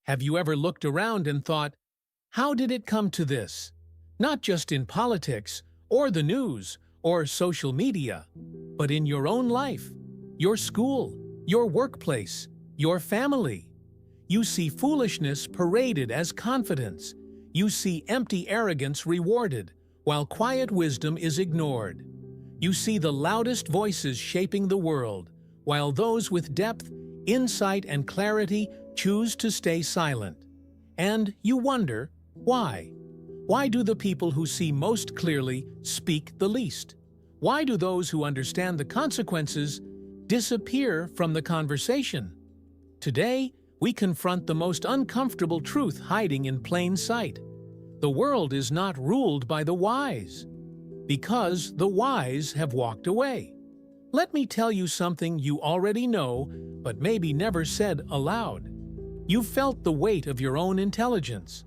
Have you ever looked around and thought, how did it come to this? Not just in politics, or the news, or social media, but in your own life, your school, your workplace, your family. You see foolishness paraded as confidence. You see empty arrogance rewarded, while quiet wisdom is ignored. You see the loudest voices shaping the world, while those with depth, insight, and clarity choose to stay silent. And you wonder, why? Why do the people who see most clearly speak the least? Why do those who understand the consequences disappear from the conversation? Today, we confront the most uncomfortable truth hiding in plain sight. The world is not ruled by the wise, because the wise have walked away. Let me tell you something you already know, but maybe never said aloud. You've felt the weight of your own intelligence,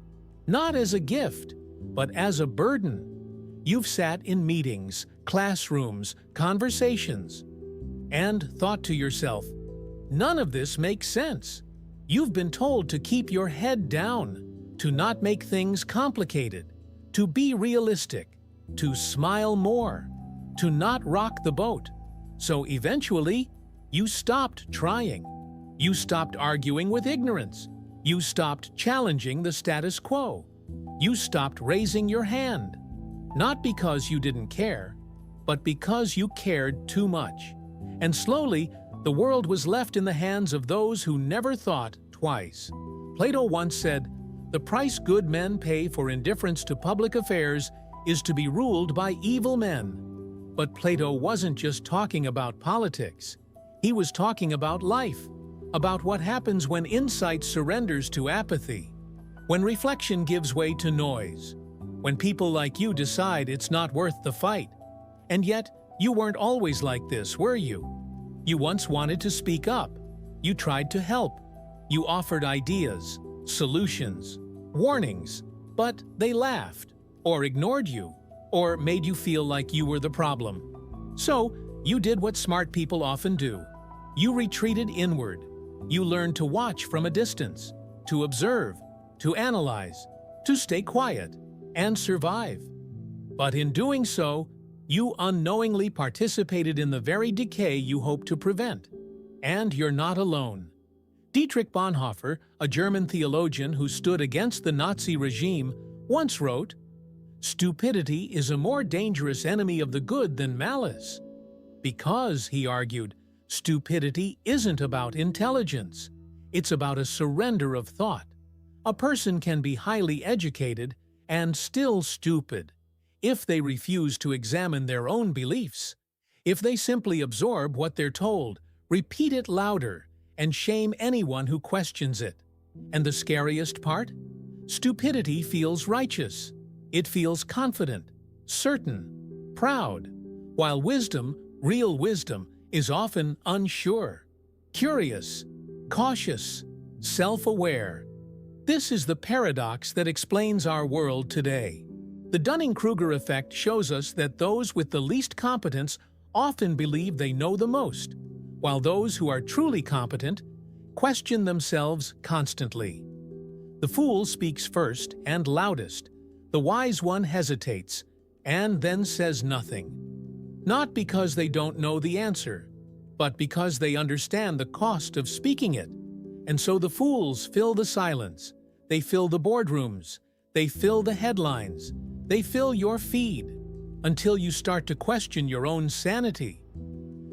not as a gift, but as a burden. You've sat in meetings, classrooms, conversations, and thought to yourself, none of this makes sense. You've been told to keep your head down, to not make things complicated, to be realistic, to smile more, to not rock the boat. So eventually, you stopped trying. You stopped arguing with ignorance. You stopped challenging the status quo. You stopped raising your hand, not because you didn't care, but because you cared too much. And slowly, the world was left in the hands of those who never thought twice. Plato once said, "The price good men pay for indifference to public affairs is to be ruled by evil men." But Plato wasn't just talking about politics. He was talking about life, about what happens when insight surrenders to apathy, when reflection gives way to noise, when people like you decide it's not worth the fight. And yet, you weren't always like this, were you? You once wanted to speak up. You tried to help. You offered ideas, solutions, warnings, but they laughed, or ignored you, or made you feel like you were the problem. So, you did what smart people often do. You retreated inward. You learned to watch from a distance, to observe, to analyze, to stay quiet, and survive. But in doing so, you unknowingly participated in the very decay you hoped to prevent. And you're not alone. Dietrich Bonhoeffer, a German theologian who stood against the Nazi regime, once wrote, "Stupidity is a more dangerous enemy of the good than malice." Because, he argued, stupidity isn't about intelligence. It's about a surrender of thought. A person can be highly educated and still stupid if they refuse to examine their own beliefs, if they simply absorb what they're told, repeat it louder, and shame anyone who questions it. And the scariest part? Stupidity feels righteous. It feels confident, certain, proud, while wisdom, real wisdom, is often unsure, curious, cautious, self-aware. This is the paradox that explains our world today. The Dunning-Kruger effect shows us that those with the least competence often believe they know the most, while those who are truly competent question themselves constantly. The fool speaks first and loudest. The wise one hesitates and then says nothing. Not because they don't know the answer, but because they understand the cost of speaking it. And so the fools fill the silence. They fill the boardrooms. They fill the headlines. They fill your feed until you start to question your own sanity.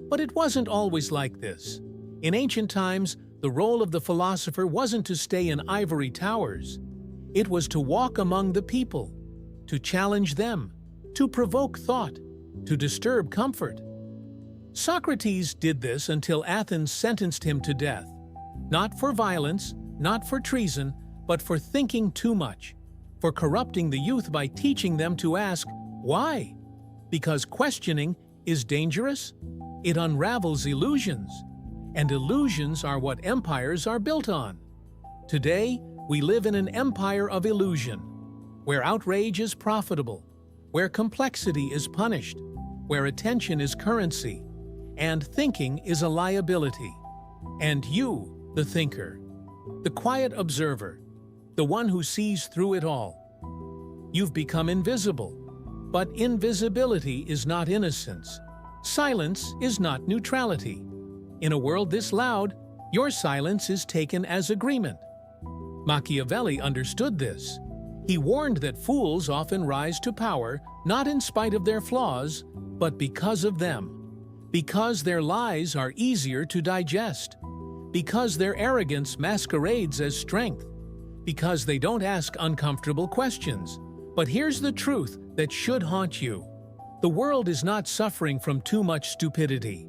But it wasn't always like this. In ancient times, the role of the philosopher wasn't to stay in ivory towers. It was to walk among the people, to challenge them, to provoke thought, to disturb comfort. Socrates did this until Athens sentenced him to death, not for violence, not for treason, but for thinking too much, for corrupting the youth by teaching them to ask, why? Because questioning is dangerous. It unravels illusions, and illusions are what empires are built on. Today, we live in an empire of illusion, where outrage is profitable, where complexity is punished, where attention is currency, and thinking is a liability. And you, the thinker, the quiet observer, the one who sees through it all. You've become invisible, but invisibility is not innocence. Silence is not neutrality. In a world this loud, your silence is taken as agreement. Machiavelli understood this. He warned that fools often rise to power not in spite of their flaws, but because of them. Because their lies are easier to digest. Because their arrogance masquerades as strength. Because they don't ask uncomfortable questions. But here's the truth that should haunt you. The world is not suffering from too much stupidity.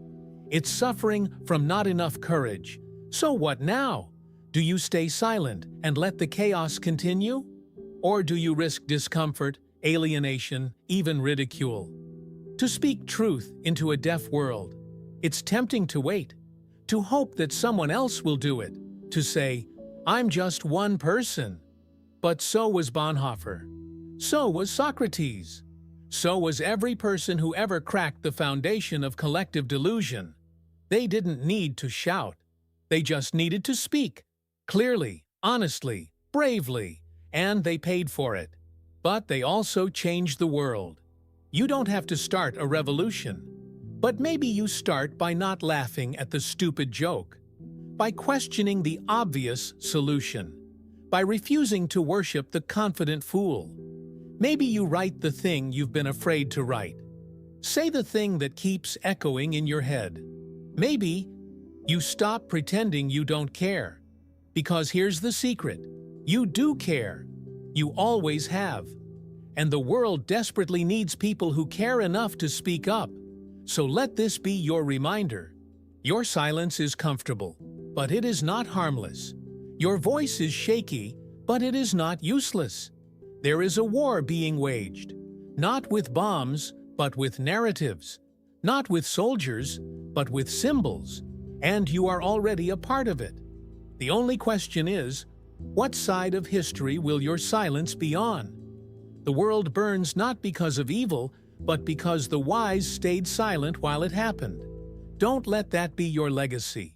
It's suffering from not enough courage. So what now? Do you stay silent and let the chaos continue? Or do you risk discomfort, alienation, even ridicule? To speak truth into a deaf world, it's tempting to wait, to hope that someone else will do it, to say, "I'm just one person." But so was Bonhoeffer. So was Socrates. So was every person who ever cracked the foundation of collective delusion. They didn't need to shout. They just needed to speak, clearly, honestly, bravely, and they paid for it. But they also changed the world. You don't have to start a revolution. But maybe you start by not laughing at the stupid joke, by questioning the obvious solution, by refusing to worship the confident fool. Maybe you write the thing you've been afraid to write. Say the thing that keeps echoing in your head. Maybe you stop pretending you don't care. Because here's the secret. You do care. You always have. And the world desperately needs people who care enough to speak up. So let this be your reminder. Your silence is comfortable, but it is not harmless. Your voice is shaky, but it is not useless. There is a war being waged, not with bombs, but with narratives, not with soldiers, but with symbols, and you are already a part of it. The only question is, what side of history will your silence be on? The world burns not because of evil, but because the wise stayed silent while it happened. Don't let that be your legacy.